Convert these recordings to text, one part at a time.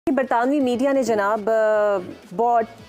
बरतानवी media ने जनाब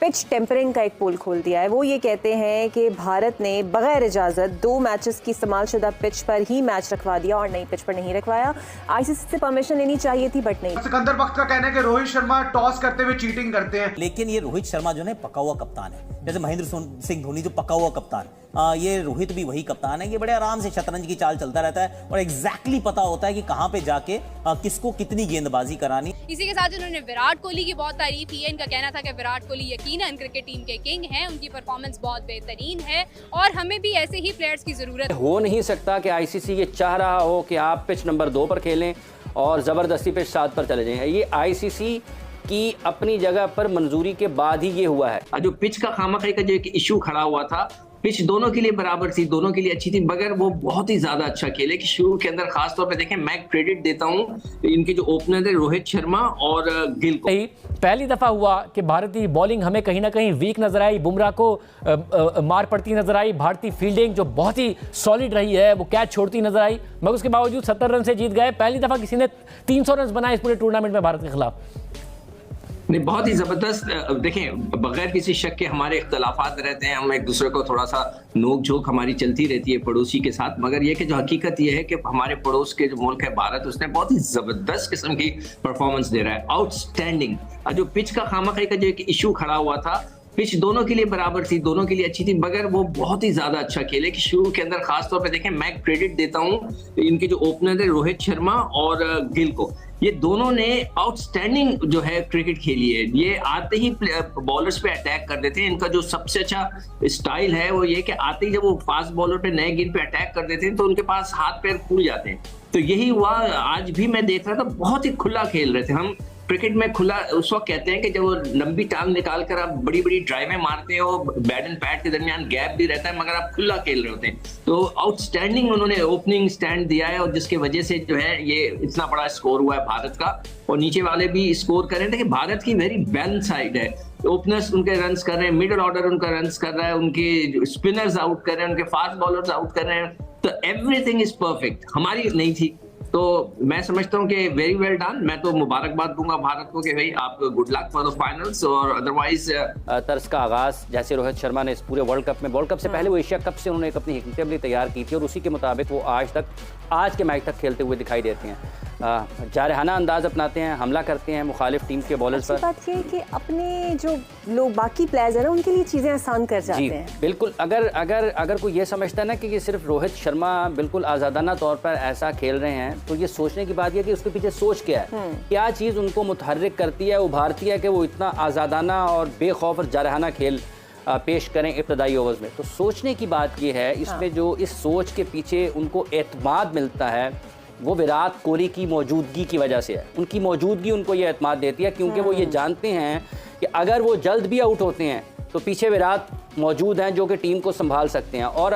pitch tampering का एक पोल खोल दिया है। वो ये कहते हैं कि भारत ने बगैर इजाज़त 2 मैचेस की इस्तेमालशुदा पिच पर ही मैच रखवा दिया और नई पिच पर नहीं रखवाया। आईसीसी से परमिशन लेनी चाहिए थी बट नहीं। सिकंदर बख्त का कहना है कि रोहित शर्मा टॉस करते हुए चीटिंग करते हैं, लेकिन ये रोहित शर्मा जो है पका हुआ कप्तान है, जैसे महेंद्र सिंह धोनी जो पका हुआ कप्तान, ये रोहित भी वही कप्तान है। ये बड़े आराम से शतरंज की चाल चलता रहता है और एग्जैक्टली पता होता है कि कहां पे जाके किसको कितनी गेंदबाजी करानी। इसी के साथ उन्होंने विराट कोहली की बहुत तारीफ की है। इनका कहना था कि विराट कोहली यकीनन क्रिकेट टीम के किंग हैं, उनकी परफॉर्मेंस बहुत बेहतरीन है और हमें भी ऐसे ही प्लेयर्स की जरूरत हो नहीं सकता कि आईसीसी ये चाह रहा हो कि आप पिच नंबर 2 पर खेलें और ज़बरदस्ती पिच 7 पर चले जाएं। ये आईसीसी की अपनी जगह पर मंजूरी के बाद ही ये हुआ है। जो पिच का खामखी का जो एक इशू खड़ा हुआ था, पिच दोनों के लिए बराबर थी, दोनों के लिए अच्छी थी, मगर वो बहुत ही ज्यादा अच्छा खेले कि शुरू के अंदर खास तौर पे देखें, मैं क्रेडिट देता हूं इनके जो ओपनर थे रोहित शर्मा और गिल को। पहली दफा हुआ कि भारतीय बॉलिंग हमें कहीं ना कहीं वीक नजर आई, बुमराह को मार पड़ती नजर आई, भारतीय फील्डिंग जो बहुत ही सॉलिड रही है वो कैच छोड़ती नजर आई, मगर उसके बावजूद 70 रन से जीत गए। पहली दफा किसी ने 300 रन बनाए इस पूरे टूर्नामेंट में भारत के खिलाफ। नहीं, बहुत ही जबरदस्त। देखें, बगैर किसी शक के हमारे इख्तलाफात रहते हैं, हम एक दूसरे को थोड़ा सा नोक झोंक हमारी चलती रहती है पड़ोसी के साथ, मगर ये कि जो हकीकत ये है कि हमारे पड़ोस के जो मुल्क है भारत, उसने बहुत ही जबरदस्त किस्म की परफॉर्मेंस दे रहा है, आउटस्टैंडिंग। जो पिच का खामखी का जो एक इशू खड़ा हुआ था, पिच दोनों के लिए बराबर थी, दोनों के लिए अच्छी थी, मगर वो बहुत ही ज्यादा अच्छा खेले कि शुरू के अंदर खास तौर पे देखें, मैं क्रेडिट देता हूं इनके जो ओपनर थे रोहित शर्मा और गिल को। ये दोनों ने आउटस्टैंडिंग जो है क्रिकेट खेली है। ये आते ही बॉलर्स पे अटैक कर देते हैं। इनका जो सबसे अच्छा स्टाइल है वो ये कि आते ही जब वो फास्ट बॉलर पे नए गेंद पे अटैक कर देते हैं तो उनके पास हाथ पैर खुल जाते हैं। तो यही हुआ आज भी, मैं देख रहा था, बहुत ही खुला खेल रहे थे। हम क्रिकेट में खुला उस वक्त कहते हैं कि जब वो लंबी टांग निकाल कर आप बड़ी बड़ी ड्राइवें मारते हो, बैट एंड पैड के दरमियान गैप भी रहता है, मगर आप खुला खेल रहे होते हैं। तो आउटस्टैंडिंग उन्होंने ओपनिंग स्टैंड दिया है और जिसकी वजह से जो है ये इतना बड़ा स्कोर हुआ है भारत का। और नीचे वाले भी स्कोर कर रहे हैं कि भारत की वेरी बैलेंस साइड है। ओपनर्स उनके रन्स कर रहे हैं, मिडिल ऑर्डर उनका रन्स कर रहा है, उनके स्पिनर्स आउट कर रहे हैं, उनके फास्ट बॉलर्स आउट कर रहे हैं। तो एवरीथिंग इज परफेक्ट। हमारी नहीं थी, तो मैं समझता हूं कि वेरी वेल डन। मैं तो मुबारकबाद दूंगा भारत को कि भाई आप good luck for the finals. और अदरवाइज तर्ज का आगाज जैसे रोहित शर्मा ने इस पूरे वर्ल्ड कप में, वर्ल्ड कप से पहले वो एशिया कप से उन्होंने एक अपनी हिकमत अमली तैयार की थी और उसी के मुताबिक वो आज के मैच तक खेलते हुए दिखाई देते हैं। जारहाना अंदाज अपनाते हैं, हमला करते हैं मुखालिफ टीम के बॉलर्स पर। बात ये है कि अपने जो लोग बाकी प्लेयर्स हैं ना उनके लिए चीज़ें आसान कर जाते हैं। बिल्कुल। अगर कोई ये समझता है ना कि ये सिर्फ रोहित शर्मा बिल्कुल आज़ादाना तौर पर ऐसा खेल रहे हैं, तो ये सोचने की बात यह कि उसके पीछे सोच क्या है, क्या चीज़ उनको मुतहर्रिक करती है, उभारती है कि वो इतना आज़ादाना और बेखौफ और जारहाना खेल पेश करें इब्तदाई ओवर्स में। तो सोचने की बात यह है इसमें, जो इस सोच के पीछे उनको एतमाद मिलता है वो विराट कोहली की मौजूदगी की वजह से है। उनकी मौजूदगी उनको ये एतमाद देती है, क्योंकि वो ये जानते हैं कि अगर वो जल्द भी आउट होते हैं तो पीछे विराट मौजूद हैं जो कि टीम को संभाल सकते हैं। और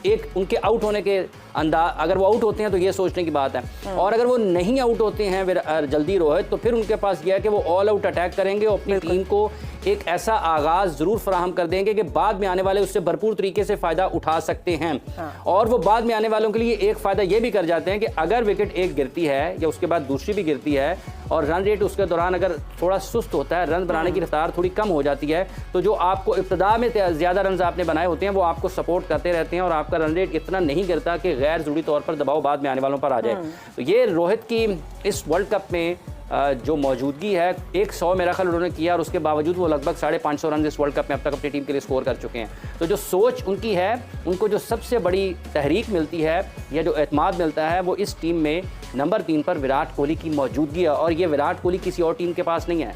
एक उनके आउट होने के अंदाज, अगर वो आउट होते हैं तो ये सोचने की बात है, और अगर वो नहीं आउट होते हैं जल्दी रोहित, तो फिर उनके पास यह है कि वो ऑल आउट अटैक करेंगे और अपनी टीम को एक ऐसा आगाज़ ज़रूर फराहम कर देंगे कि बाद में आने वाले उससे भरपूर तरीके से फ़ायदा उठा सकते हैं। और वो बाद में आने वालों के लिए एक फ़ायदा ये भी कर जाते हैं कि अगर विकेट एक गिरती है या उसके बाद दूसरी भी गिरती है और रन रेट उसके दौरान अगर थोड़ा सुस्त होता है, रन बनाने की रफ्तार थोड़ी कम हो जाती है, तो जो आपको इब्तिदा में ज़्यादा रन आपने बनाए होते हैं वो आपको सपोर्ट करते रहते हैं और आपका रन रेट इतना नहीं गिरता कि गैर ज़रूरी तौर पर दबाव बाद में आने वालों पर आ जाए। तो ये रोहित की इस वर्ल्ड कप में जो मौजूदगी है, 100 मेरा ख्याल उन्होंने किया और उसके बावजूद वो लगभग 550 रन इस वर्ल्ड कप में अब तक अपनी टीम के लिए स्कोर कर चुके हैं। तो जो सोच उनकी है, उनको जो सबसे बड़ी तहरीक मिलती है या जो एतमाद मिलता है, वो इस टीम में नंबर 3 पर विराट कोहली की मौजूदगी है। और ये विराट कोहली किसी और टीम के पास नहीं है,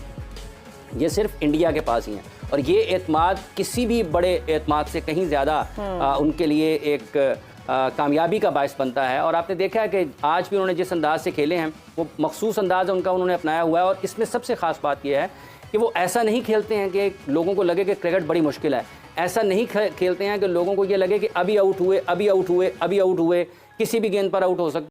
ये सिर्फ इंडिया के पास ही है। और ये एतमाद किसी भी बड़े एतमाद से कहीं ज़्यादा उनके लिए एक कामयाबी का बायस बनता है। और आपने देखा है कि आज भी उन्होंने जिस अंदाज से खेले हैं वो मखसूस अंदाज उनका उन्होंने अपनाया हुआ है। और इसमें सबसे ख़ास बात यह है कि वो ऐसा नहीं खेलते हैं कि लोगों को लगे कि क्रिकेट बड़ी मुश्किल है, ऐसा नहीं खेलते हैं कि लोगों को ये लगे कि अभी आउट हुए, किसी भी गेंद पर आउट हो सकते।